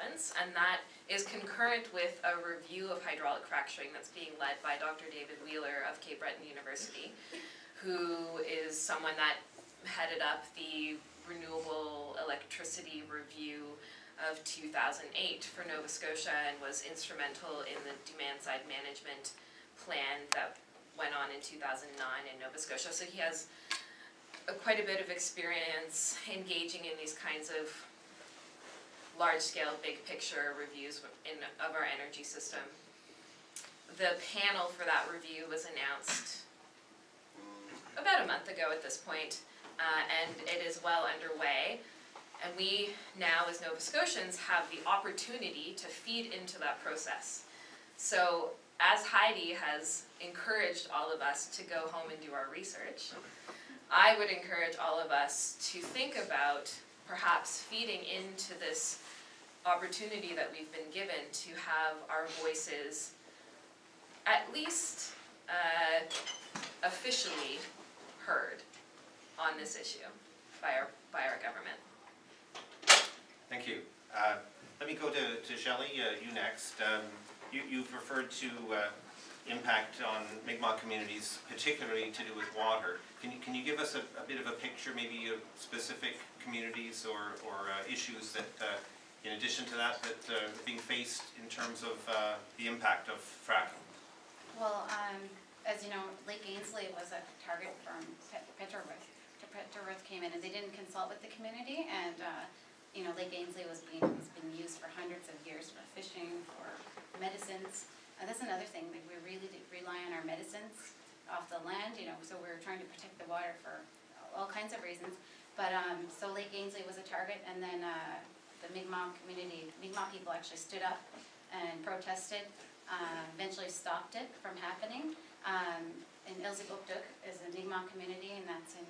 province, and that is concurrent with a review of hydraulic fracturing that's being led by Dr. David Wheeler of Cape Breton University, who is someone that headed up the Renewable Electricity Review of 2008 for Nova Scotia and was instrumental in the demand-side management plan that went on in 2009 in Nova Scotia. So he has quite a bit of experience engaging in these kinds of large-scale, big-picture reviews of our energy system. The panel for that review was announced about a month ago at this point, and it is well underway. And we now, as Nova Scotians, have the opportunity to feed into that process. So, as Heidi has encouraged all of us to go home and do our research, I would encourage all of us to think about perhaps feeding into this opportunity that we've been given to have our voices at least officially heard on this issue by our government. Thank you. Let me go to Shelley, you next. You've referred to impact on Mi'kmaq communities, particularly to do with water. Can you give us a bit of a picture, maybe of specific communities or issues that, in addition to that are being faced in terms of the impact of fracking? Well, as you know, Lake Ainslie was a target from Petroworth. Petroworth came in and they didn't consult with the community, and you know, Lake Ainslie has been used for hundreds of years for fishing, for medicines. That's another thing, that we really rely on our medicines off the land, you know, so we're trying to protect the water for all kinds of reasons. But so Lake Ainslie was a target, and then the Mi'kmaq community, Mi'kmaq people actually stood up and protested, eventually stopped it from happening. And Ilsik-Uktuk is a Mi'kmaq community, and that's in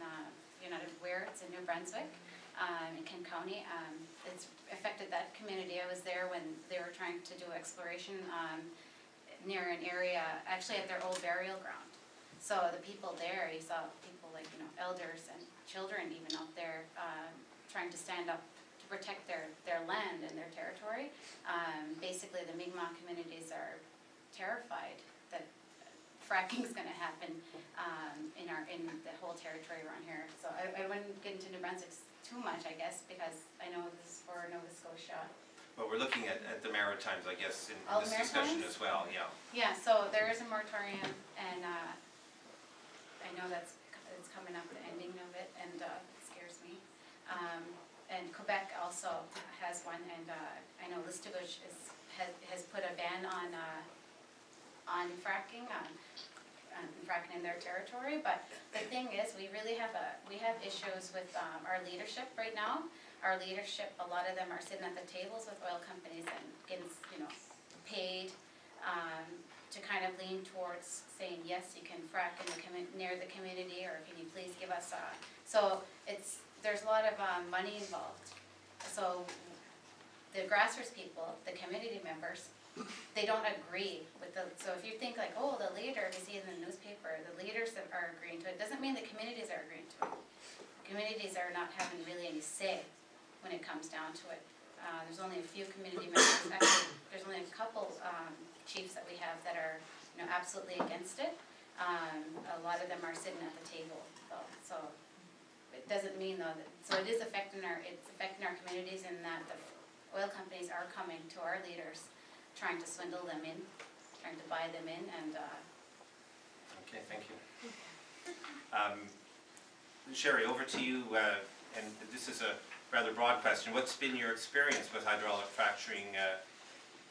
United Ware, it's in New Brunswick, in Kent County. It's affected that community. I was there when they were trying to do exploration near an area, actually at their old burial ground. So the people there, you saw people like, you know, elders and children even up there trying to stand up to protect their land and their territory. Basically the Mi'kmaq communities are terrified that fracking is going to happen in the whole territory around here. So I wouldn't get into New Brunswick too much, I guess, because I know this is for Nova Scotia. Well, we're looking at the Maritimes, I guess, in this discussion as well, yeah. Yeah, so there is a moratorium, and I know it's coming up, the ending of it, and it scares me. And Quebec also has one, and I know Listowitch has put a ban on fracking, fracking in their territory. But the thing is, we have issues with our leadership right now. Our leadership, a lot of them are sitting at the tables with oil companies and getting, you know, paid to kind of lean towards saying, yes, you can frack near the community, or can you please give us so there's a lot of money involved. So the grassroots people, the community members, they don't agree with so if you think like, oh, the leader, we see in the newspaper, the leaders that are agreeing to it, doesn't mean the communities are agreeing to it. Communities are not having really any say when it comes down to it. There's only a few community members, actually there's only a couple chiefs that we have that are, you know, absolutely against it. A lot of them are sitting at the table though. So it doesn't mean though that, so it is affecting our communities, in that the oil companies are coming to our leaders, trying to swindle them in, trying to buy them in, and okay, thank you. Sherry, over to you, and this is a rather broad question. What's been your experience with hydraulic fracturing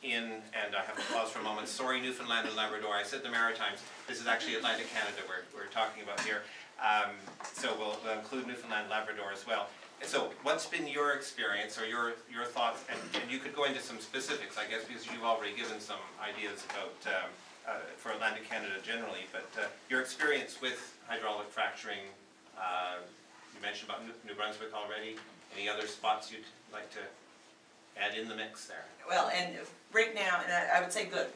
and I have to pause for a moment, sorry, Newfoundland and Labrador, I said the Maritimes, this is actually Atlantic Canada we're talking about here, so we'll include Newfoundland and Labrador as well. So what's been your experience or your thoughts, and you could go into some specifics, I guess, because you've already given some ideas about for Atlantic Canada generally, but your experience with hydraulic fracturing, you mentioned about New Brunswick already. Any other spots you'd like to add in the mix there? Well, and right now, and I would say good,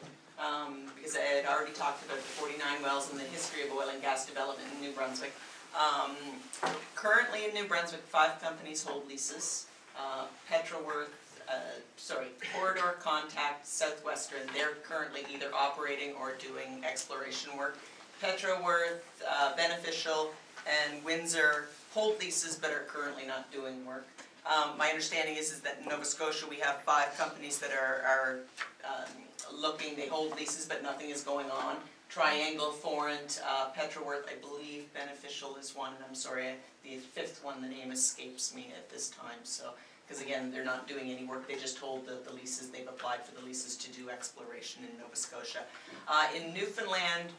because I had already talked about the 49 wells and the history of oil and gas development in New Brunswick. Currently in New Brunswick, 5 companies hold leases. Petroworth, Corridor Contact, Southwestern, they're currently either operating or doing exploration work. Petroworth, Beneficial, and Windsor hold leases but are currently not doing work. My understanding is that in Nova Scotia we have 5 companies that are looking, they hold leases but nothing is going on. Triangle, Forent, Petroworth, I believe Beneficial is one, and I'm sorry, the 5th one, the name escapes me at this time, so, because again, they're not doing any work, they just hold the leases, they've applied for the leases to do exploration in Nova Scotia. In Newfoundland,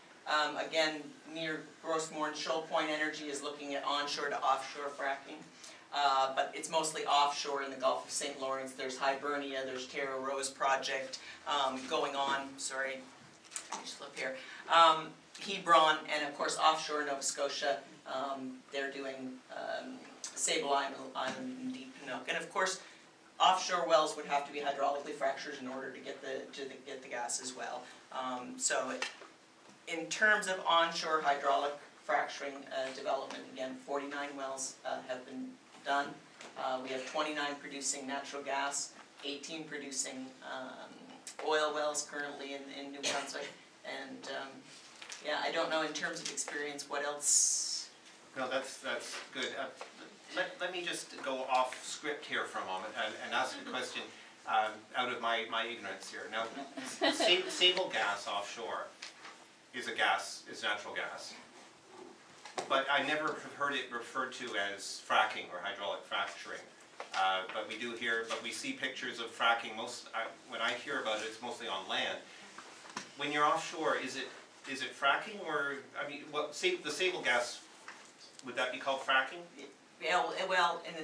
again, near Grossmore and Shoal Point Energy is looking at onshore to offshore fracking. But it's mostly offshore in the Gulf of St. Lawrence. There's Hibernia, there's Terra Rose project going on, sorry, I just flip here. Hebron, and of course offshore Nova Scotia, they're doing Sable Island and Deep Pinook. And of course, offshore wells would have to be hydraulically fractured in order to get the gas as well. So in terms of onshore hydraulic fracturing development, again, 49 wells have been done. We have 29 producing natural gas, 18 producing oil wells currently in New Brunswick, and yeah, I don't know in terms of experience what else. No, that's good. Let me just go off script here for a moment and ask a question out of my ignorance here. Now, Sable gas offshore is natural gas, but I never have heard it referred to as fracking or hydraulic fracturing. But we see pictures of fracking. When I hear about it, it's mostly on land. When you're offshore, is it fracking, or the Sable gas, would that be called fracking? Yeah, well, and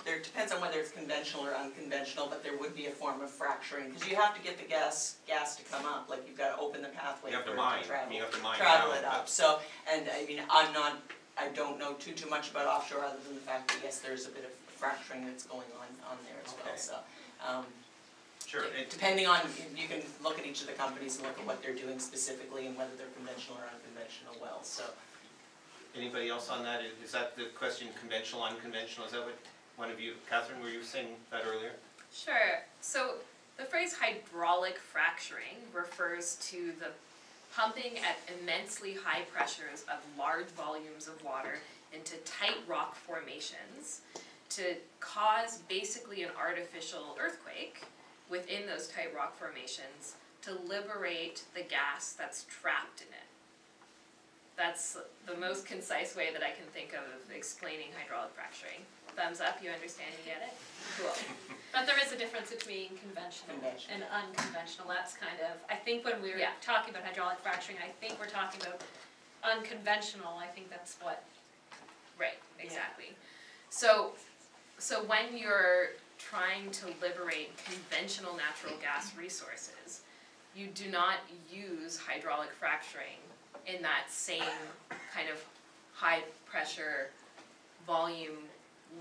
there depends on whether it's conventional or unconventional, but there would be a form of fracturing because you have to get the gas to come up. Like you've got to open the pathway for it to travel. You have to mine travel down, it up. So, and I mean, I don't know too much about offshore other than the fact that yes, there's a bit of fracturing that's going on there as well. So, sure. Depending on, you can look at each of the companies and look at what they're doing specifically and whether they're conventional or unconventional wells. So. Anybody else on that? Is that the question, conventional, unconventional? Is that what one of you, Catherine, were you saying that earlier? Sure. So the phrase hydraulic fracturing refers to the pumping at immensely high pressures of large volumes of water into tight rock formations to cause basically an artificial earthquake within those tight rock formations to liberate the gas that's trapped in it. That's the most concise way that I can think of explaining hydraulic fracturing. Thumbs up, you understand, you get it? Cool. But there is a difference between conventional and unconventional. That's kind of, I think when we're talking about hydraulic fracturing, I think we're talking about unconventional. I think that's what. Right, exactly. So when you're trying to liberate conventional natural gas resources, you do not use hydraulic fracturing in that same kind of high pressure volume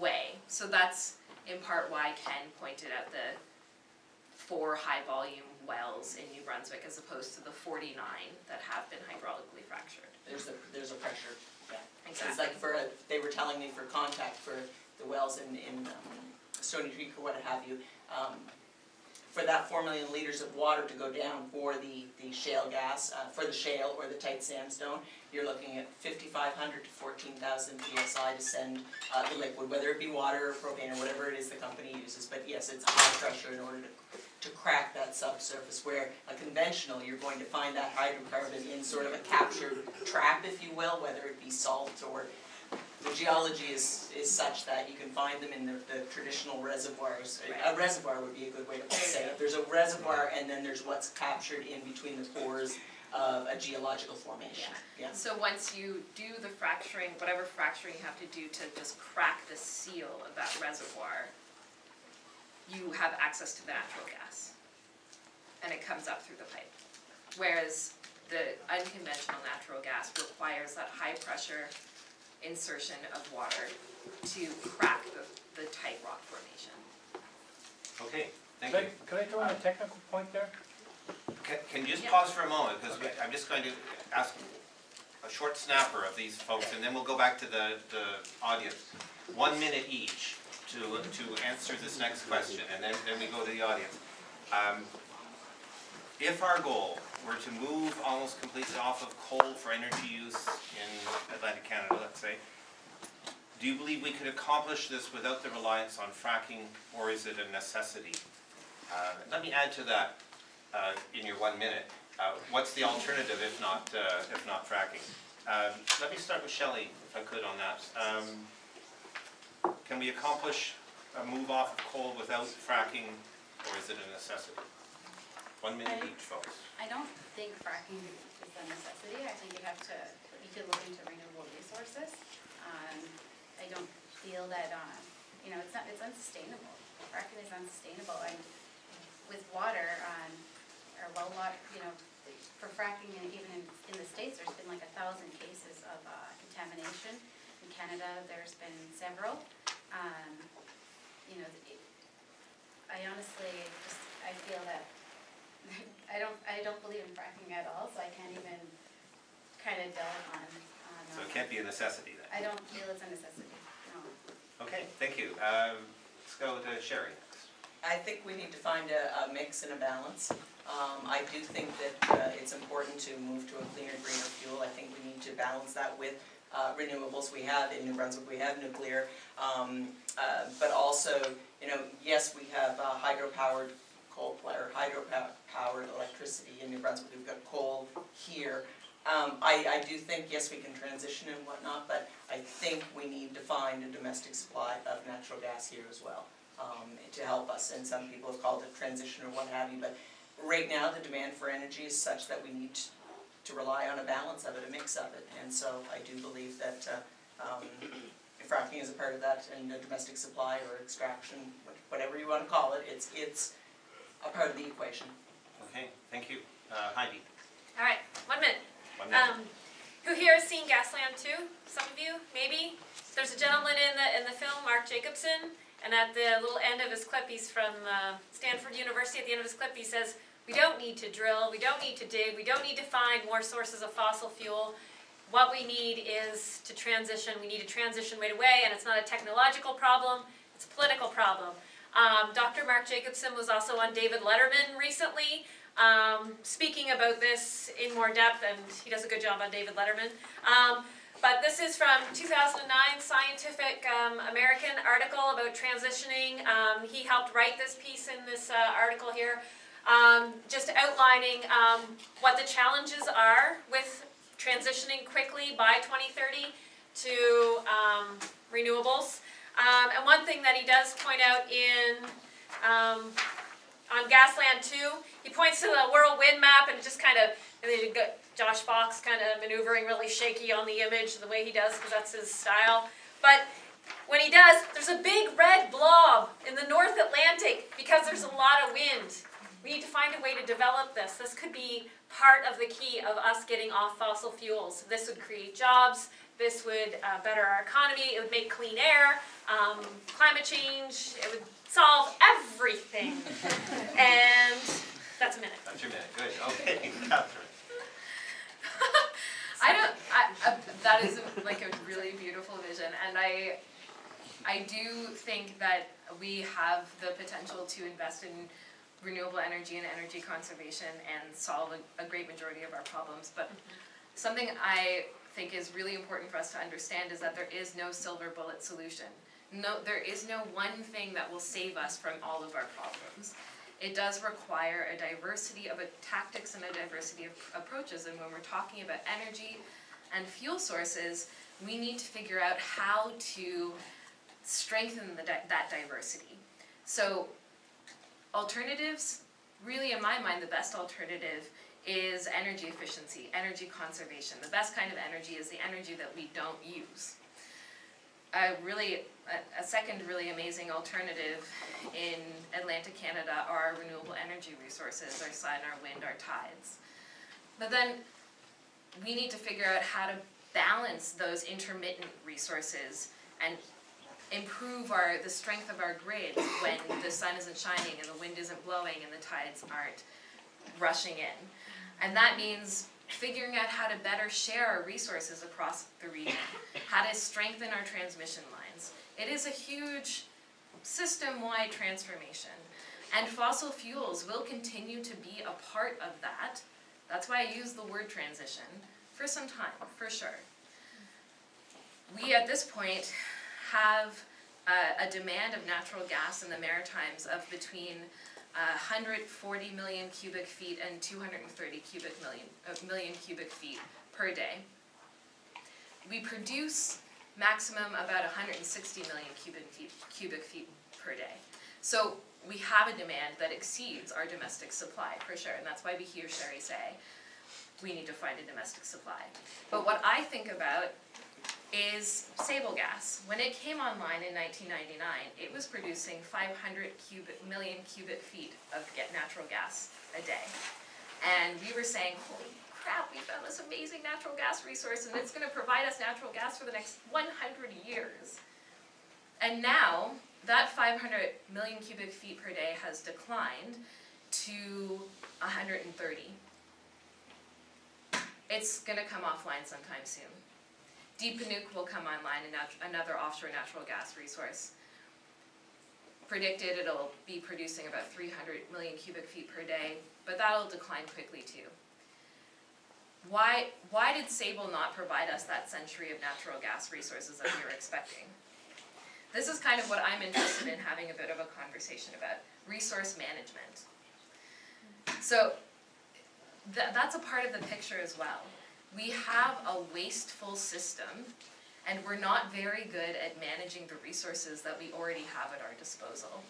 way. So that's in part why Ken pointed out the 4 high volume wells in New Brunswick as opposed to the 49 that have been hydraulically fractured. There's a pressure, yeah. Exactly. It's like they were telling me for contact for the wells in Stony Creek or what have you, for that 4 million liters of water to go down for the shale gas, for the shale or the tight sandstone, you're looking at 5,500 to 14,000 psi to send the liquid, whether it be water or propane or whatever it is the company uses. But yes, it's high pressure in order to crack that subsurface, where a conventional, you're going to find that hydrocarbon in sort of a captured trap, if you will, whether it be salt or the geology is such that you can find them in the traditional reservoirs. Right. A reservoir would be a good way to say it. There's a reservoir and then there's what's captured in between the pores of a geological formation. Yeah. So once you do the fracturing, whatever fracturing you have to do to just crack the seal of that reservoir, you have access to the natural gas. And it comes up through the pipe. Whereas the unconventional natural gas requires that high pressure insertion of water to crack the tight rock formation. Okay, thank you. Can I throw in a technical point there? Can you just pause for a moment, because I'm just going to ask a short snapper of these folks, and then we'll go back to the audience. 1 minute each to answer this next question, and then we go to the audience. If our goal were to move almost completely off of coal for energy use in Atlantic Canada, let's say, do you believe we could accomplish this without the reliance on fracking, or is it a necessity? Let me add to that in your 1 minute. What's the alternative if not fracking? Let me start with Shelley, if I could, on that. Can we accomplish a move off of coal without fracking, or is it a necessity? 1 minute each, folks. I don't think fracking is a necessity. I think you could look into renewable resources. I don't feel that, it's unsustainable. Fracking is unsustainable, and with water, or well water, for fracking, and even in the States, there's been like 1,000 cases of contamination. In Canada, there's been several. I honestly I feel that I don't believe in fracking at all, so I can't even kind of delve on. So it can't be a necessity then? I don't feel it's a necessity, no. Okay, thank you. Let's go to Sherry next. I think we need to find a mix and a balance. I do think that it's important to move to a cleaner, greener fuel. I think we need to balance that with renewables. We have in New Brunswick, we have nuclear, but also, yes, we have hydro-powered hydro-powered electricity in New Brunswick. We've got coal here. I do think, yes, we can transition and whatnot, but I think we need to find a domestic supply of natural gas here as well to help us. And some people have called it transition or what have you, but right now the demand for energy is such that we need to rely on a balance of it, a mix of it. And so I do believe that fracking is a part of that, and a domestic supply or extraction, whatever you want to call it, it's a part of the equation. Okay, thank you. Heidi. All right, 1 minute. 1 minute. Who here has seen Gasland 2? Some of you, maybe? There's a gentleman in the film, Mark Jacobson, and at the little end of his clip, he's from Stanford University. At the end of his clip, he says, we don't need to drill, we don't need to dig, we don't need to find more sources of fossil fuel. What we need is to transition. We need to transition right away, and it's not a technological problem, it's a political problem. Dr. Mark Jacobson was also on David Letterman recently, speaking about this in more depth, and he does a good job on David Letterman. But this is from 2009 Scientific American article about transitioning. He helped write this piece in this article here, just outlining what the challenges are with transitioning quickly by 2030 to renewables. And one thing that he does point out on Gasland 2, he points to the world wind map and just kind of, Josh Fox kind of maneuvering really shaky on the image the way he does, because that's his style. But when he does, there's a big red blob in the North Atlantic because there's a lot of wind. We need to find a way to develop this. This could be part of the key of us getting off fossil fuels. This would create jobs. This would better our economy. It would make clean air, climate change. It would solve everything. And that's a minute. That's your minute. Good. Okay, Catherine. That is like a really beautiful vision, and I do think that we have the potential to invest in renewable energy and energy conservation and solve a great majority of our problems. But something I think is really important for us to understand is that there is no silver bullet solution. No, there is no one thing that will save us from all of our problems. It does require a diversity of tactics and a diversity of approaches, and when we're talking about energy and fuel sources, we need to figure out how to strengthen that diversity. So alternatives, really in my mind the best alternative is energy efficiency, energy conservation. The best kind of energy is the energy that we don't use. A second really amazing alternative in Atlantic Canada are our renewable energy resources, our sun, our wind, our tides. But then we need to figure out how to balance those intermittent resources and improve the strength of our grid when the sun isn't shining and the wind isn't blowing and the tides aren't rushing in. And that means figuring out how to better share our resources across the region, how to strengthen our transmission lines. It is a huge system-wide transformation. And fossil fuels will continue to be a part of that. That's why I use the word transition for some time, for sure. We at this point have a demand of natural gas in the Maritimes of between 140 million cubic feet and 230 million cubic feet per day. We produce maximum about 160 million cubic feet per day. So we have a demand that exceeds our domestic supply, for sure, and that's why we hear Sherry say, we need to find a domestic supply. But what I think about is Sable gas. When it came online in 1999, it was producing 500 million cubic feet of natural gas a day. And we were saying, holy crap, we found this amazing natural gas resource and it's gonna provide us natural gas for the next 100 years. And now, that 500 million cubic feet per day has declined to 130. It's gonna come offline sometime soon. Deep Panuke will come online, another offshore natural gas resource. Predicted it'll be producing about 300 million cubic feet per day, but that'll decline quickly too. Why did Sable not provide us that century of natural gas resources that we were expecting? This is kind of what I'm interested in having a bit of a conversation about, resource management. So that's a part of the picture as well. We have a wasteful system, and we're not very good at managing the resources that we already have at our disposal.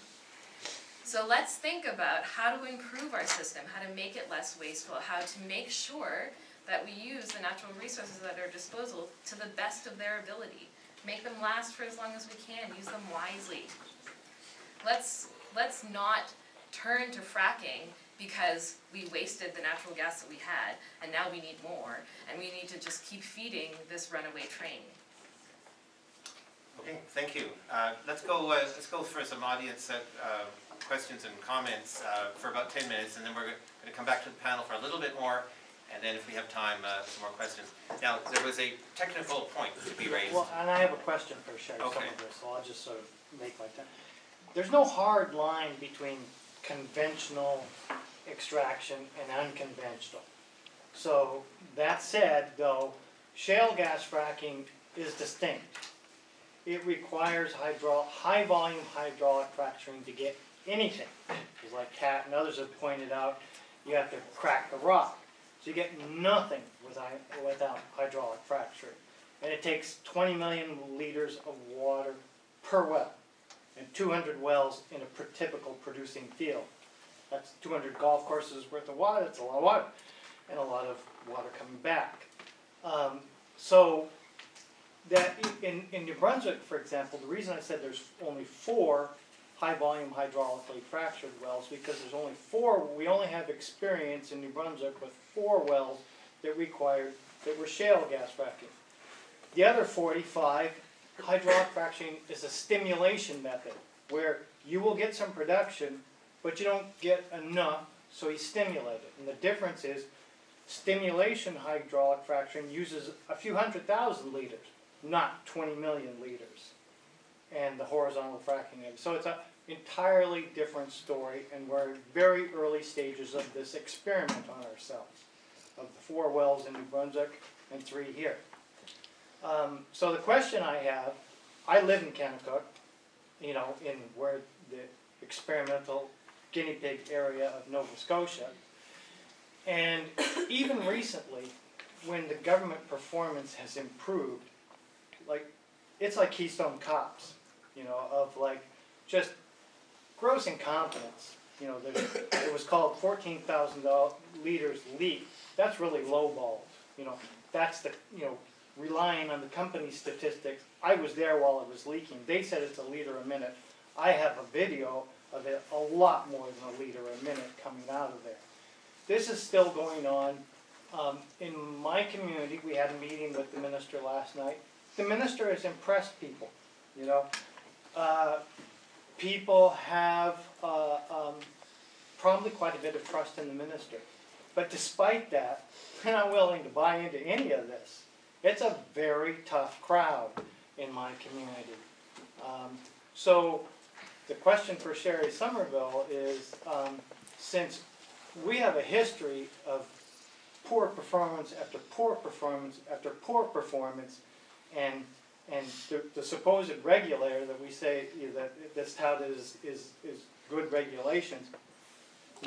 So let's think about how to improve our system, how to make it less wasteful, how to make sure that we use the natural resources at our disposal to the best of their ability. Make them last for as long as we can, use them wisely. Let's not turn to fracking because we wasted the natural gas that we had, and now we need more, and we need to just keep feeding this runaway train. Okay, thank you. Let's go for some audience questions and comments for about 10 minutes, and then we're going to come back to the panel for a little bit more, and then if we have time, some more questions. Now, there was a technical point to be raised. Well, and I have a question for Sherry, Okay. some of this, so I'll just sort of make my time. There's no hard line between conventional extraction and unconventional. So, that said, though, shale gas fracking is distinct. It requires high volume hydraulic fracturing to get anything. Because like Kat and others have pointed out, you have to crack the rock. So you get nothing without hydraulic fracturing. And it takes 20 million liters of water per well, and 200 wells in a typical producing field. That's 200 golf courses worth of water. That's a lot of water, and a lot of water coming back. So that in New Brunswick, for example, the reason I said there's only 4 high-volume hydraulically fractured wells, because there's only 4. We only have experience in New Brunswick with 4 wells that were shale gas fracking. The other 45, hydraulic fracturing is a stimulation method where you will get some production, but you don't get enough, so you stimulate it. And the difference is, stimulation hydraulic fracturing uses a few 100,000 liters, not 20 million liters. And the horizontal fracking. So it's an entirely different story, and we're in very early stages of this experiment on ourselves, of the 4 wells in New Brunswick and 3 here. So the question I have, I live in Kennecott, in where the experimental guinea pig area of Nova Scotia, and even recently, when the government performance has improved, it's like Keystone Cops, of just gross incompetence. It was called 14,000 liters leak. That's really lowballed. That's the, relying on the company's statistics. I was there while it was leaking. They said it's a liter a minute. I have a video of it a lot more than a liter a minute coming out of there. This is still going on. In my community, we had a meeting with the minister last night. The minister has impressed people, people have probably quite a bit of trust in the minister. But despite that, they're not willing to buy into any of this. It's a very tough crowd in my community. So the question for Sherry Somerville is, since we have a history of poor performance after poor performance after poor performance, and the supposed regulator that we say that this touted is good regulations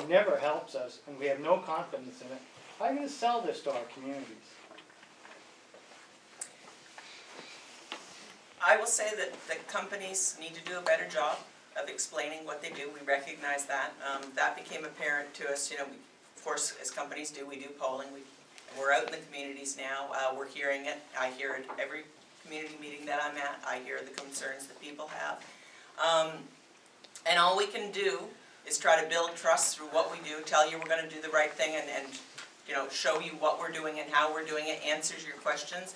never helps us, and we have no confidence in it. How are you going to sell this to our communities? I will say that the companies need to do a better job of explaining what they do. We recognize that. That became apparent to us, of course, as companies do, we do polling. We're out in the communities now. We're hearing it. I hear it every community meeting that I'm at. I hear the concerns that people have. And all we can do is try to build trust through what we do, tell you we're going to do the right thing, and show you what we're doing and how we're doing it, answers your questions.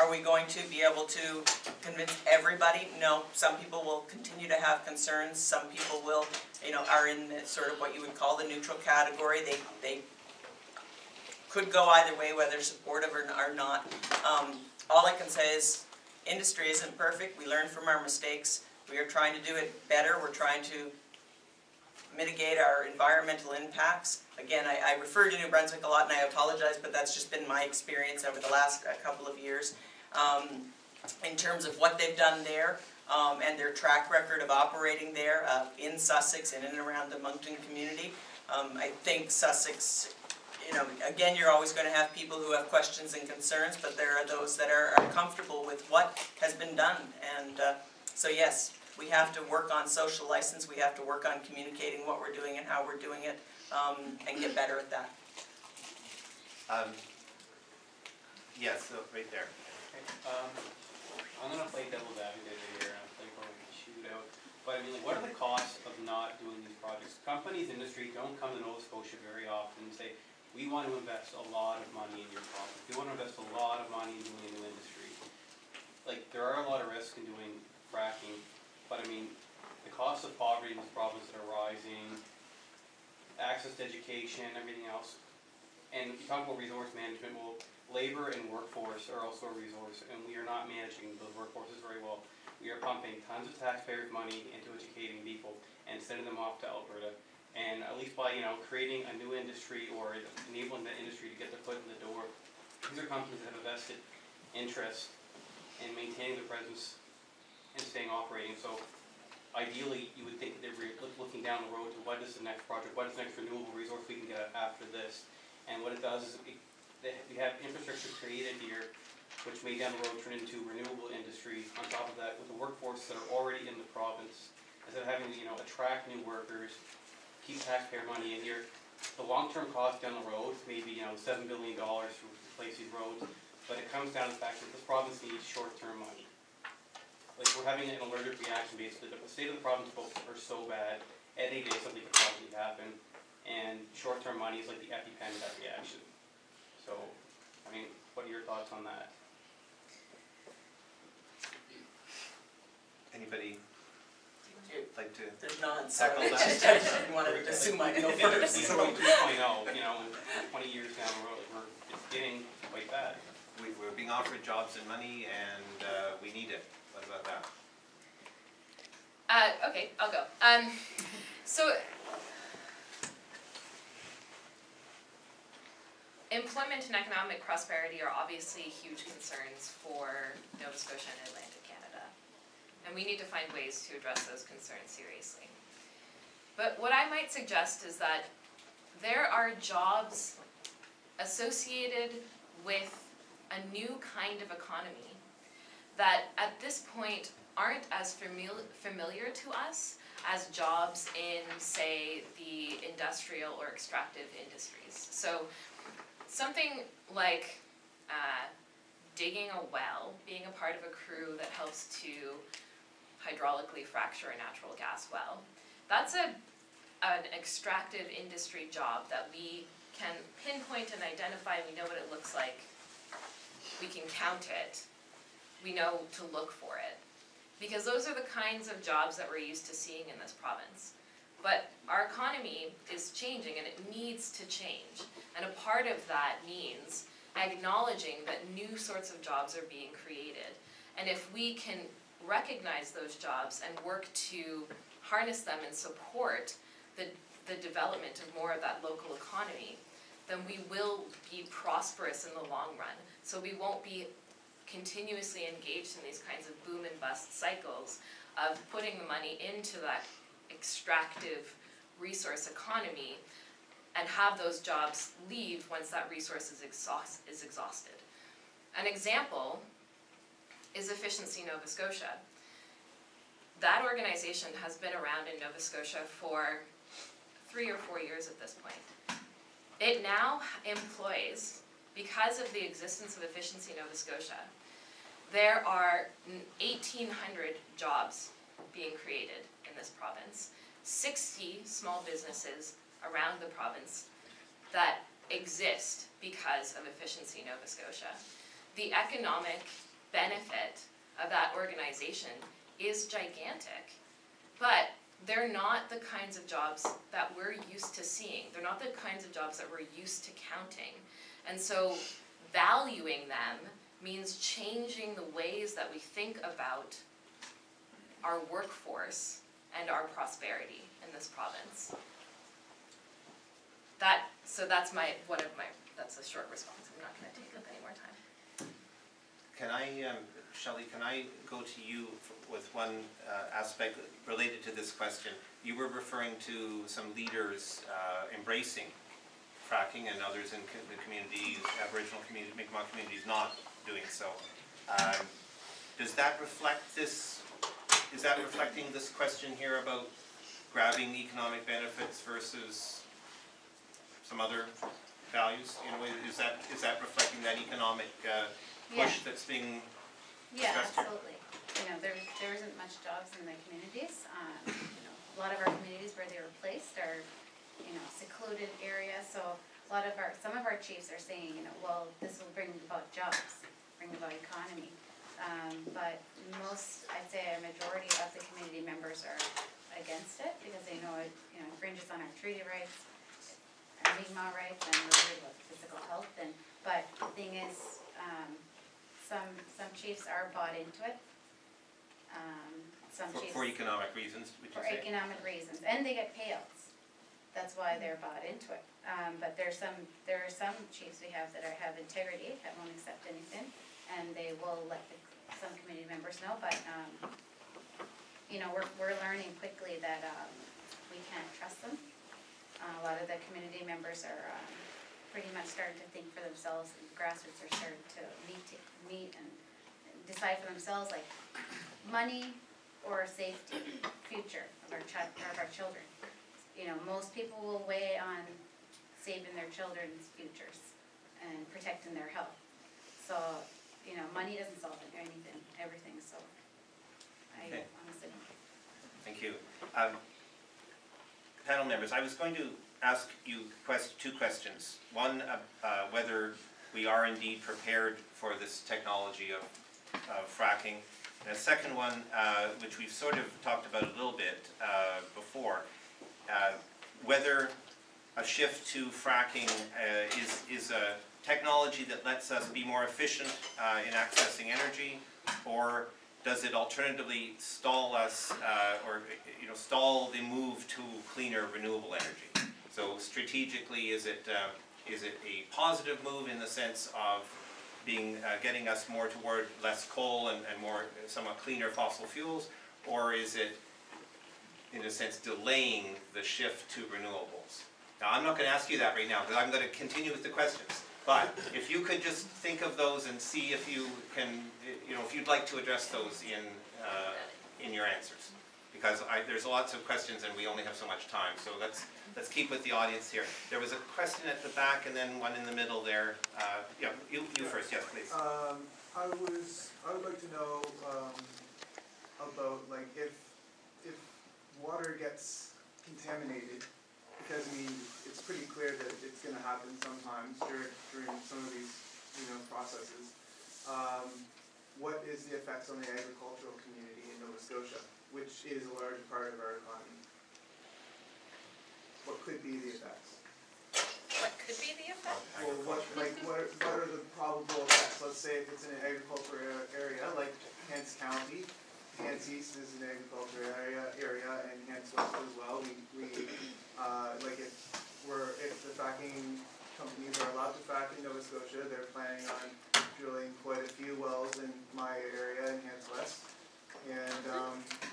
Are we going to be able to convince everybody? No. Some people will continue to have concerns. Some people will, are in the, sort of what you would call the neutral category. They could go either way, whether supportive or not. All I can say is industry isn't perfect. We learn from our mistakes. We are trying to do it better. We're trying to mitigate our environmental impacts. Again, I refer to New Brunswick a lot, and I apologize, but that's just been my experience over the last couple of years. In terms of what they've done there, and their track record of operating there in Sussex and in and around the Moncton community. I think Sussex, again, you're always going to have people who have questions and concerns, but there are those that are comfortable with what has been done. And so yes, we have to work on social license, we have to work on communicating what we're doing and how we're doing it, and get better at that. Yes, so right there. I'm going to play devil's advocate here, and I'm going to shoot out. But I mean, what are the costs of not doing these projects? Companies, industry don't come to Nova Scotia very often and say, we want to invest a lot of money in your project. We want to invest a lot of money in doing a new industry. Like, there are a lot of risks in doing fracking, but I mean, the cost of poverty in this province are rising, access to education, everything else. And you talk about resource management, well, labor and workforce are also a resource, and we are not managing those workforces very well. We are pumping tons of taxpayers' money into educating people and sending them off to Alberta. And at least by creating a new industry or enabling that industry to get their foot in the door, these are companies that have a vested interest in maintaining their presence and staying operating. So ideally, you would think that they're looking down the road to what is the next project, what is the next renewable resource we can get after this. And what it does is we have infrastructure created here, which may down the road turn into renewable industry. On top of that, with the workforce that are already in the province, instead of having to attract new workers, keep taxpayer money in here, the long-term cost down the road may be $7 billion to replace these roads, but it comes down to the fact that this province needs short-term money. Like, we're having an allergic reaction basically, but the state of the province folks are so bad, any day something could probably happen, and short-term money is like the EpiPen of that reaction. So, I mean, what are your thoughts on that? Anybody like to There's none, so tackle I that? just didn't want to assume I know first. Detroit 2.0, in 20 years down the road, it's getting quite bad. We're being offered jobs and money, and we need it. What about that? Okay, I'll go. So, employment and economic prosperity are obviously huge concerns for Nova Scotia and Atlantic Canada. And we need to find ways to address those concerns seriously. But what I might suggest is that there are jobs associated with a new kind of economy that at this point aren't as familiar to us as jobs in, say, the industrial or extractive industries. So something like digging a well, being a part of a crew that helps to hydraulically fracture a natural gas well, that's an extractive industry job that we can pinpoint and identify. We know what it looks like. We can count it. We know to look for it. Because those are the kinds of jobs that we're used to seeing in this province. But our economy is changing, and it needs to change. And a part of that means acknowledging that new sorts of jobs are being created. And if we can recognize those jobs and work to harness them and support the development of more of that local economy, then we will be prosperous in the long run. So we won't be continuously engaged in these kinds of boom and bust cycles of putting the money into that extractive resource economy and have those jobs leave once that resource is exhausted. An example is Efficiency Nova Scotia. That organization has been around in Nova Scotia for 3 or 4 years at this point. It now employs, because of the existence of Efficiency Nova Scotia, there are 1,800 jobs being created in this province, 60 small businesses around the province that exist because of Efficiency Nova Scotia. The economic benefit of that organization is gigantic, but they're not the kinds of jobs that we're used to seeing. They're not the kinds of jobs that we're used to counting. And so valuing them means changing the ways that we think about our workforce and our prosperity in this province. That's that's a short response. I'm not going to take up any more time. Can I, Shelley, can I go to you with one aspect related to this question? You were referring to some leaders embracing fracking and others in the communities, Aboriginal communities, Mi'kmaq communities not doing so. Does that reflect this, is that reflecting this question here about grabbing economic benefits versus some other values? In a way, is that reflecting that economic push that's being Yeah, discussed here? absolutely. There isn't much jobs in the communities. A lot of our communities where they were placed are, secluded areas. So some of our chiefs are saying, well, this will bring about jobs, bring about economy. But I'd say a majority of the community members are against it because they know it, infringes on our treaty rights, our Mi'kmaq rights, and we're worried about physical health. But the thing is, some chiefs are bought into it. For economic reasons, would you For say? economic reasons, and they get payouts. That's why they're bought into it. But there are some chiefs we have that have integrity, that won't accept anything, and they will let some community members know. But we're learning quickly that we can't trust them. A lot of the community members are pretty much starting to think for themselves, and grassroots are starting to meet and decide for themselves, like money or safety, future of our children. Most people will weigh on saving their children's futures and protecting their health. So, money doesn't solve everything. So, Okay. honestly. Thank you. Panel members, I was going to ask you two questions. One, whether we are indeed prepared for this technology of fracking. And a second one, which we've sort of talked about a little bit before, whether a shift to fracking is a technology that lets us be more efficient in accessing energy, or does it alternatively stall us or stall the move to cleaner renewable energy? So strategically, is it a positive move in the sense of getting us more toward less coal and more somewhat cleaner fossil fuels, or is it in a sense delaying the shift to renewables? Now I'm not going to ask you that right now because I'm going to continue with the questions. But if you could just think of those and see if you can, if you'd like to address those in your answers, because there's lots of questions and we only have so much time. So let's keep with the audience here. There was a question at the back and then one in the middle there. Yeah, you first. Yes, please. I would like to know about if water gets contaminated, because it's pretty clear that it's going to happen sometimes during some of these processes. What is the effects on the agricultural community in Nova Scotia, which is a large part of our economy? What could be the effects? What could be the effect? Well, what are the probable effects? Let's say if it's in an agricultural area, like Hants County. Hants East is an agricultural area, and Hants West as well. Like if the fracking companies are allowed to frack in Nova Scotia, they're planning on drilling quite a few wells in my area in Hants West. And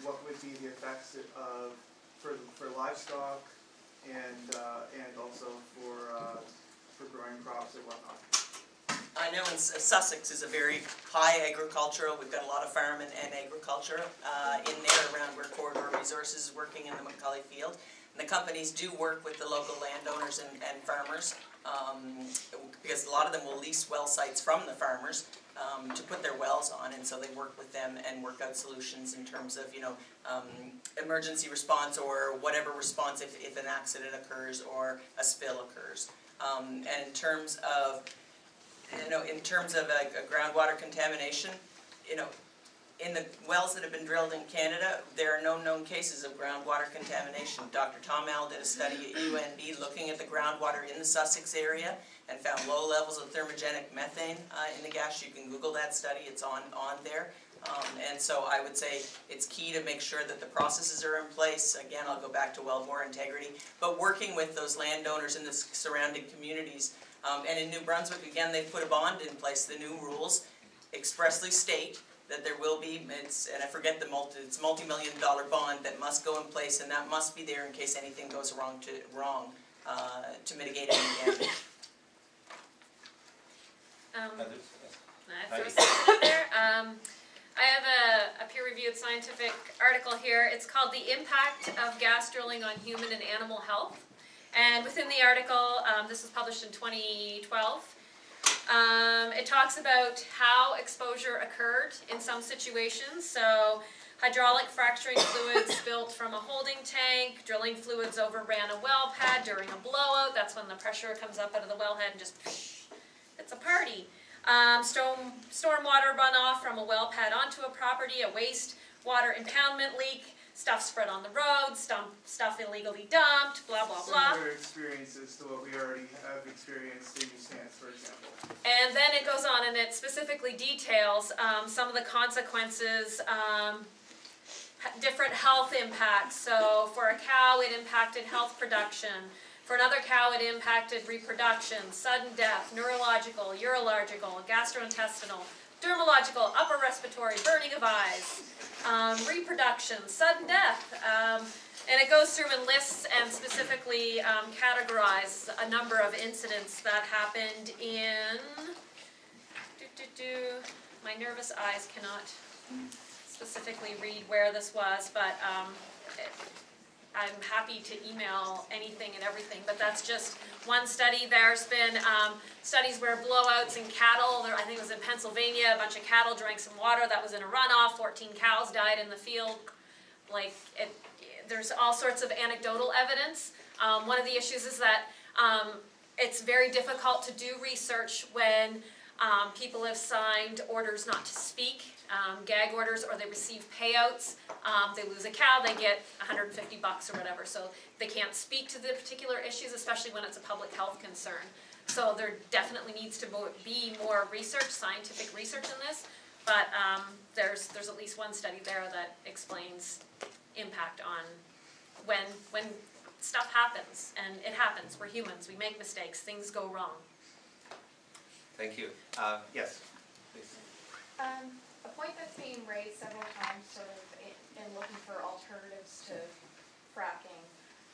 what would be the effects of for livestock and also for growing crops and whatnot? I know in Sussex is a very high agricultural, we've got a lot of farm and agriculture in there around where Corridor Resources is working in the McCully field. And the companies do work with the local landowners and farmers because a lot of them will lease well sites from the farmers to put their wells on, and so they work with them and work out solutions in terms of, you know, emergency response or whatever response if an accident occurs or a spill occurs. And in terms of groundwater contamination, you know, in the wells that have been drilled in Canada, there are no known cases of groundwater contamination. Dr. Tom Al did a study at UNB looking at the groundwater in the Sussex area and found low levels of thermogenic methane in the gas. You can Google that study, it's on there. And so I would say it's key to make sure that the processes are in place. Again, I'll go back to wellbore integrity, but working with those landowners in the surrounding communities. And in New Brunswick, again, they've put a bond in place. The new rules expressly state that there will be, and I forget it's multi-million-dollar bond that must go in place, and that must be there in case anything goes wrong to mitigate any damage. I throw something in there. I have a peer-reviewed scientific article here. It's called "The Impact of Gas Drilling on Human and Animal Health." And within the article, this was published in 2012, it talks about how exposure occurred in some situations. So hydraulic fracturing fluids spilt from a holding tank, drilling fluids overran a well pad during a blowout. That's when the pressure comes up out of the wellhead and just, it's a party. Stormwater runoff from a well pad onto a property, a waste water impoundment leak, stuff spread on the road, stuff illegally dumped, blah, blah, blah. Similar experiences to what we already have experienced in East Hants, for example. And then it goes on and it specifically details some of the consequences, different health impacts. So for a cow, it impacted health production. For another cow, it impacted reproduction, sudden death, neurological, urological, gastrointestinal, dermatological, upper respiratory, burning of eyes, reproduction, sudden death. And it goes through and lists and specifically categorizes a number of incidents that happened in, my nervous eyes cannot specifically read where this was, but I'm happy to email anything and everything, but that's just one study. There's been studies where blowouts in cattle, I think it was in Pennsylvania, a bunch of cattle drank some water that was in a runoff, 14 cows died in the field. Like, there's all sorts of anecdotal evidence. One of the issues is that it's very difficult to do research when people have signed orders not to speak, gag orders, or they receive payouts. They lose a cow, they get $150 or whatever, so they can't speak to the particular issues, especially when it's a public health concern. So there definitely needs to be more research, scientific research in this, but there's at least one study there that explains impact on when stuff happens, and it happens. We're humans, we make mistakes, things go wrong. Thank you. Yes, please. A point that's being raised several times sort of in looking for alternatives to fracking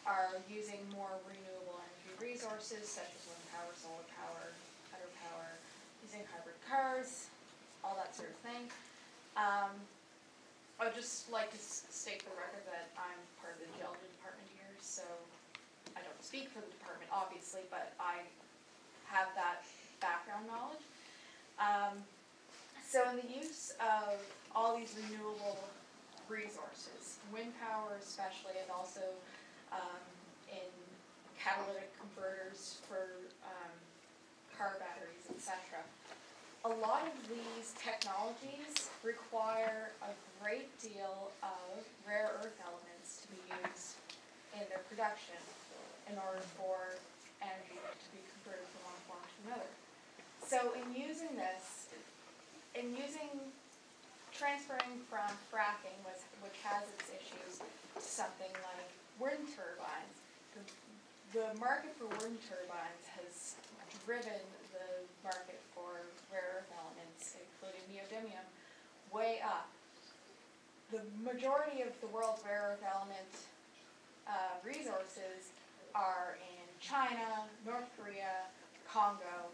are using more renewable energy resources such as wind power, solar power, hydropower, using hybrid cars, all that sort of thing. I would just like to state for the record that I'm part of the geology department here, so I don't speak for the department obviously, but I have that background knowledge. So in the use of all these renewable resources, wind power especially, and also in catalytic converters for car batteries, etc. A lot of these technologies require a great deal of rare earth elements to be used in their production in order for energy to be converted from one form to another. So in using this, in using transferring from fracking, which has its issues, to something like wind turbines. The market for wind turbines has driven the market for rare earth elements, including neodymium, way up. The majority of the world's rare earth element resources are in China, North Korea, Congo,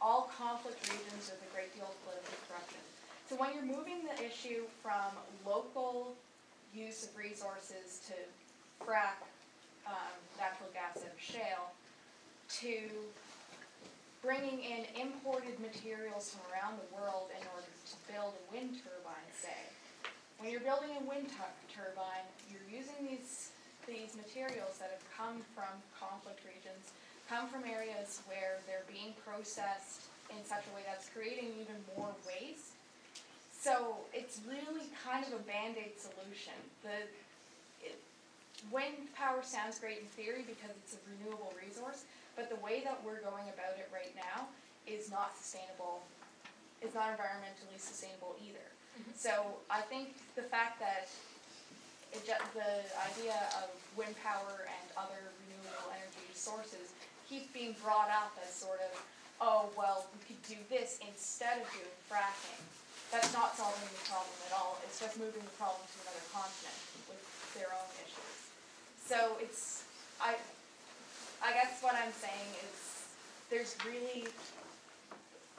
all conflict regions with a great deal of political corruption. So when you're moving the issue from local use of resources to frack natural gas out of shale, to bringing in imported materials from around the world in order to build a wind turbine, say. When you're building a wind turbine, you're using these materials that have come from conflict regions, come from areas where they're being processed in such a way that's creating even more waste. So it's really kind of a band-aid solution. Wind power sounds great in theory because it's a renewable resource, but the way that we're going about it right now is not sustainable, is not environmentally sustainable either. So I think the fact that the idea of wind power and other renewable energy sources keep being brought up as sort of, oh, well, we could do this instead of doing fracking. That's not solving the problem at all. It's just moving the problem to another continent with their own issues. So it's, I guess what I'm saying is there's really,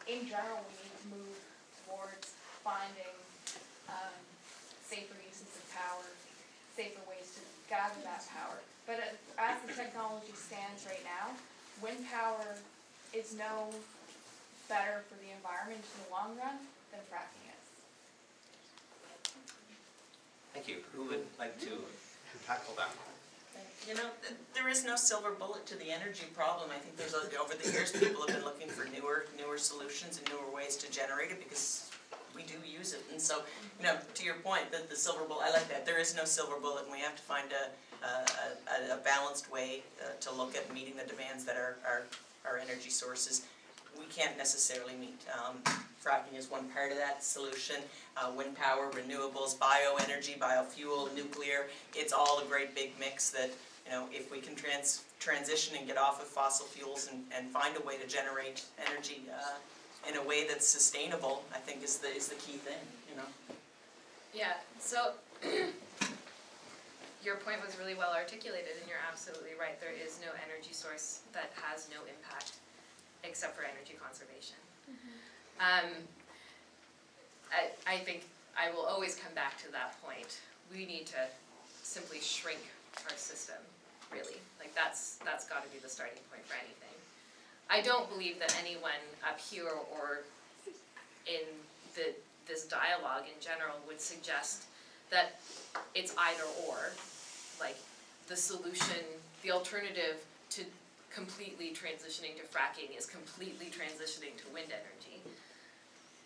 in general, we need to move towards finding safer uses of power, safer ways to gather that power. But as the technology stands right now, wind power is no better for the environment in the long run than fracking is. Thank you. Who would like to tackle that? You know, there is no silver bullet to the energy problem. I think there's, over the years, people have been looking for newer solutions and newer ways to generate it because we do use it. And so, you know, to your point, that the silver bullet, I like that. There is no silver bullet, and we have to find a balanced way to look at meeting the demands that our energy sources we can't necessarily meet. Fracking is one part of that solution. Wind power, renewables, bioenergy, biofuel, nuclear, it's all a great big mix that, you know, if we can transition and get off of fossil fuels and find a way to generate energy in a way that's sustainable, I think is the key thing, you know. Yeah, so your point was really well articulated, and you're absolutely right. There is no energy source that has no impact except for energy conservation. I think I will always come back to that point. We need to simply shrink our system, really. Like that's got to be the starting point for anything. I don't believe that anyone up here or in this dialogue in general would suggest that it's either or. Like the solution, the alternative to completely transitioning to fracking is completely transitioning to wind energy.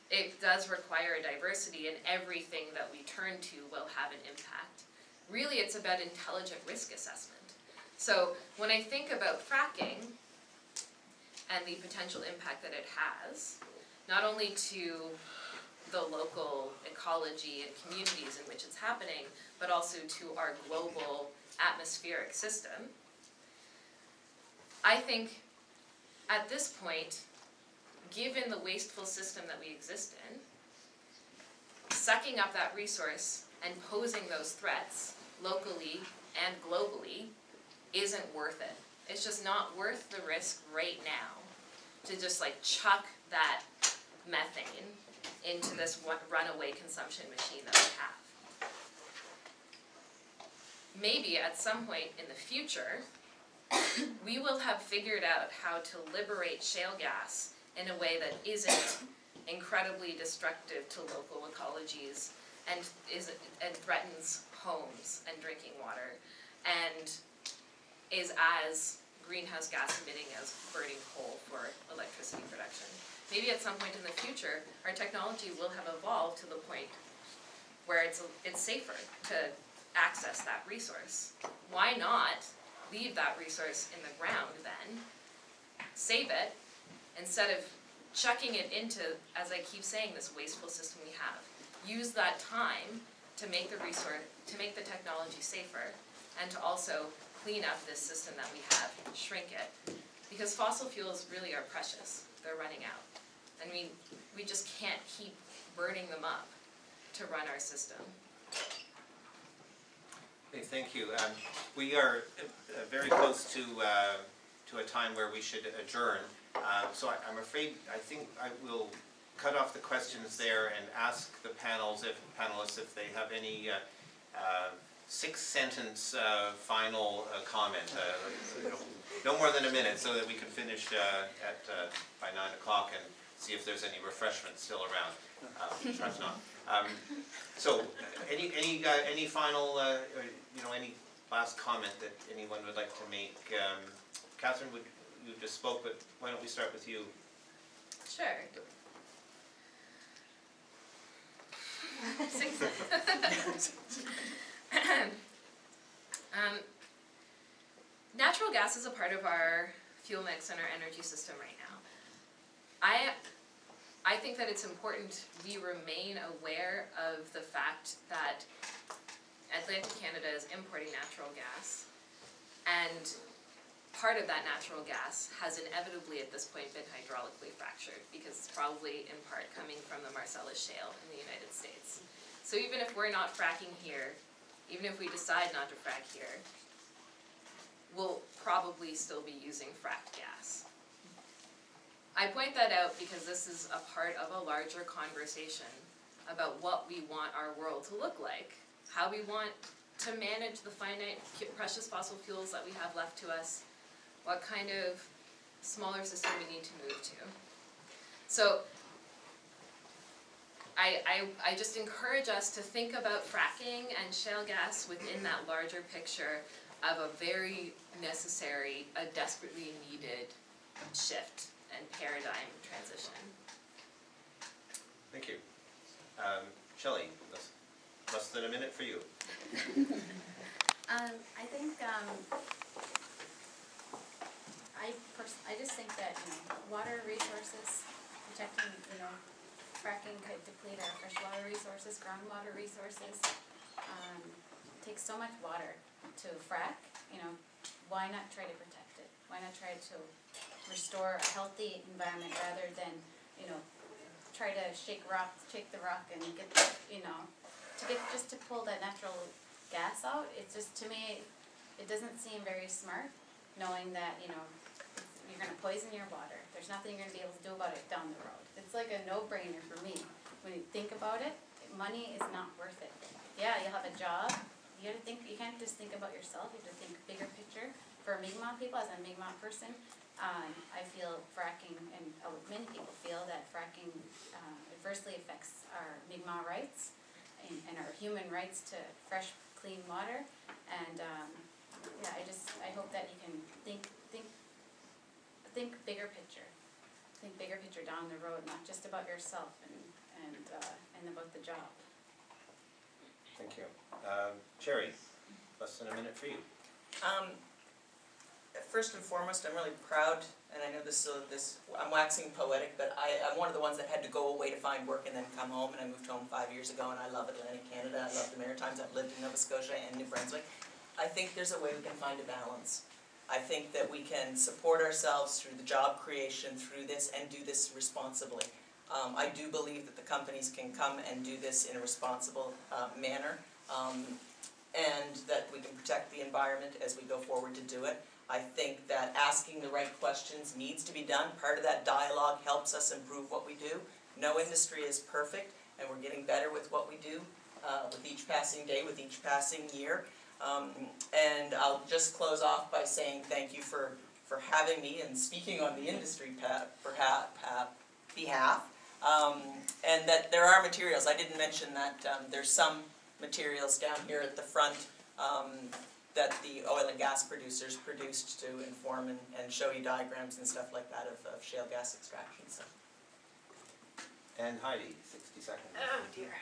It does require a diversity, and everything that we turn to will have an impact. Really, it's about intelligent risk assessment. So when I think about fracking and the potential impact that it has, not only to the local ecology and communities in which it's happening, but also to our global atmospheric system, I think at this point, given the wasteful system that we exist in, sucking up that resource and posing those threats locally and globally isn't worth it. It's just not worth the risk right now to just like chuck that methane into this runaway consumption machine that we have. Maybe at some point in the future, we will have figured out how to liberate shale gas in a way that isn't incredibly destructive to local ecologies and threatens homes and drinking water and is as greenhouse gas emitting as burning coal for electricity production. Maybe at some point in the future, our technology will have evolved to the point where it's safer to access that resource. Why not leave that resource in the ground then, save it, instead of chucking it into, as I keep saying, this wasteful system we have. use that time to make the technology safer, and to also clean up this system that we have, shrink it. Because fossil fuels really are precious. They're running out. I mean, we just can't keep burning them up to run our system. Okay, thank you. We are very close to a time where we should adjourn. So I'm afraid, I think I will cut off the questions there and ask the panelists if they have any 6-sentence final comment. No more than a minute, so that we can finish by 9 o'clock and see if there's any refreshments still around. Perhaps not. So, any final, any last comment that anyone would like to make? Catherine, you just spoke, but why don't we start with you? Sure. Natural gas is a part of our fuel mix and our energy system right now. I think that it's important we remain aware of the fact that Atlantic Canada is importing natural gas, and part of that natural gas has inevitably at this point been hydraulically fractured, because it's probably in part coming from the Marcellus Shale in the United States. So even if we're not fracking here, even if we decide not to frack here, we'll probably still be using fracked gas. I point that out because this is a part of a larger conversation about what we want our world to look like, how we want to manage the finite precious fossil fuels that we have left to us, what kind of smaller system we need to move to. So I just encourage us to think about fracking and shale gas within that larger picture of a very necessary, a desperately needed shift and paradigm transition. Thank you. Shelley, less than a minute for you. I think I just think that water resources, protecting fracking could deplete our freshwater resources, groundwater resources. Takes so much water to frack. Why not try to protect it? Why not try to restore a healthy environment rather than try to shake the rock and get just to pull that natural gas out. It's just, to me, it doesn't seem very smart, knowing that you're going to poison your water. There's nothing you're going to be able to do about it down the road. It's like a no-brainer for me. When you think about it, money is not worth it. Yeah, you'll have a job. You got to think. You can't just think about yourself. You have to think bigger picture. For Mi'kmaq people, as a Mi'kmaq person, I feel fracking, and many people feel that fracking adversely affects our Mi'kmaq rights and our human rights to fresh, clean water. And I hope that you can think bigger picture. Think bigger picture down the road, not just about yourself and about the job. Thank you. Cherry, less than a minute for you. First and foremost, I'm really proud, and I know I'm waxing poetic, but I'm one of the ones that had to go away to find work and then come home, and I moved home 5 years ago, and I love Atlantic Canada, I love the Maritimes, I've lived in Nova Scotia and New Brunswick. I think there's a way we can find a balance. I think that we can support ourselves through the job creation, through this, and do this responsibly. I do believe that the companies can come and do this in a responsible manner, and that we can protect the environment as we go forward to do it. I think that asking the right questions needs to be done. Part of that dialogue helps us improve what we do. No industry is perfect, and we're getting better with what we do with each passing day, with each passing year. And I'll just close off by saying thank you for having me and speaking on the industry behalf. And that there are materials. I didn't mention that there's some materials down here at the front that the oil and gas producers produced to inform and show you diagrams and stuff like that of shale gas extraction. So. And Heidi, 60 seconds. Oh dear.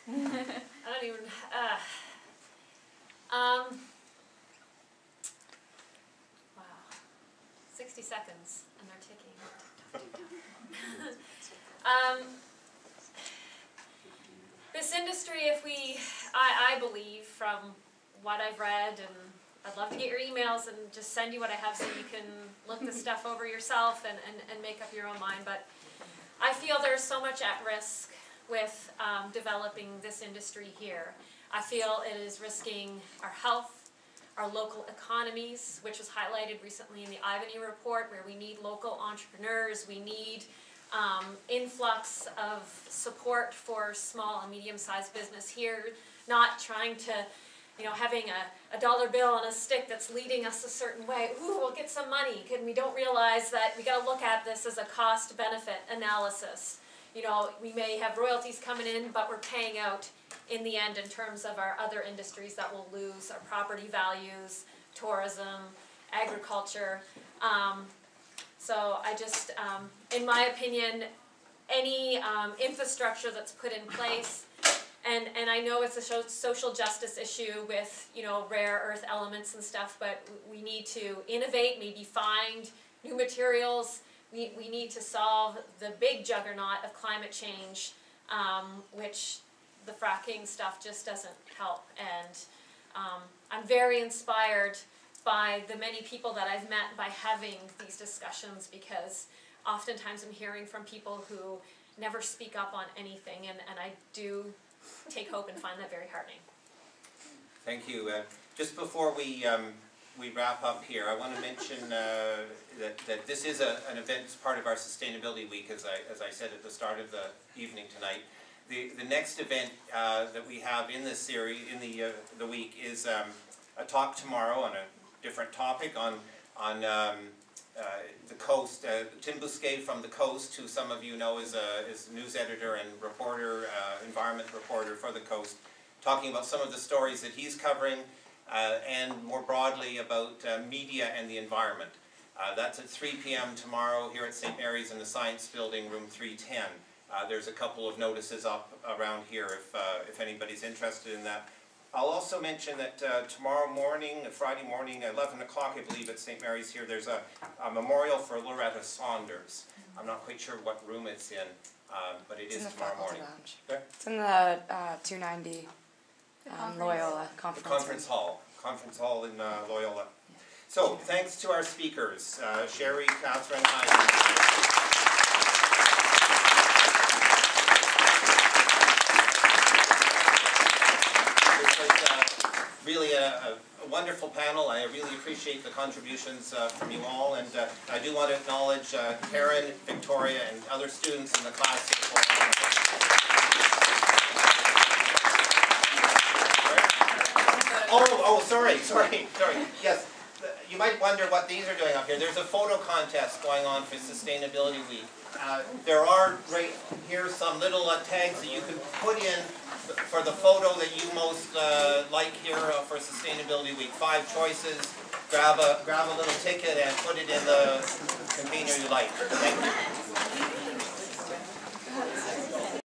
I don't even. Wow. 60 seconds, and they're ticking. This believe from what I've read, and I'd love to get your emails and just send you what I have so you can look this stuff over yourself and make up your own mind. But I feel there's so much at risk with developing this industry here. I feel it is risking our health, our local economies, which was highlighted recently in the Ivany report, where we need local entrepreneurs, we need influx of support for small and medium-sized business here, not trying to, having a dollar bill on a stick that's leading us a certain way. Ooh, we'll get some money. And we don't realize that we got to look at this as a cost-benefit analysis. We may have royalties coming in, but we're paying out in the end in terms of our other industries that will lose, our property values, tourism, agriculture. So I just, in my opinion, any infrastructure that's put in place, and I know it's a social justice issue with, rare earth elements and stuff, but we need to innovate, maybe find new materials. We need to solve the big juggernaut of climate change, which the fracking stuff just doesn't help. And I'm very inspired by the many people that I've met by having these discussions, because oftentimes I'm hearing from people who never speak up on anything, and I do take hope and find that very heartening. Thank you. Just before we wrap up here, I want to mention that this is an event as part of our Sustainability Week, as I said at the start of the evening tonight. The next event that we have in this series, in the week, is a talk tomorrow on a different topic on the coast. Tim Bousquet from the Coast, who some of you know is a news editor and reporter, environment reporter for the Coast, talking about some of the stories that he's covering, and more broadly about media and the environment. That's at 3 p.m. tomorrow here at St. Mary's in the Science Building, room 310. There's a couple of notices up around here if anybody's interested in that. I'll also mention that tomorrow morning, Friday morning, 11 o'clock, I believe, at St. Mary's here, there's a memorial for Loretta Saunders. I'm not quite sure what room it's in, but it is tomorrow morning. It's in the 290 Loyola Conference Hall. Conference Hall in Loyola. So, thanks to our speakers, Sherry, Catherine, really a wonderful panel. I really appreciate the contributions from you all, and I do want to acknowledge Karen, Victoria, and other students in the class. Sorry. Yes, you might wonder what these are doing up here. There's a photo contest going on for Sustainability Week. There are right here some little tags that you can put in for the photo that you most like here for Sustainability Week. 5 choices. Grab a little ticket and put it in the container you like. Thank you.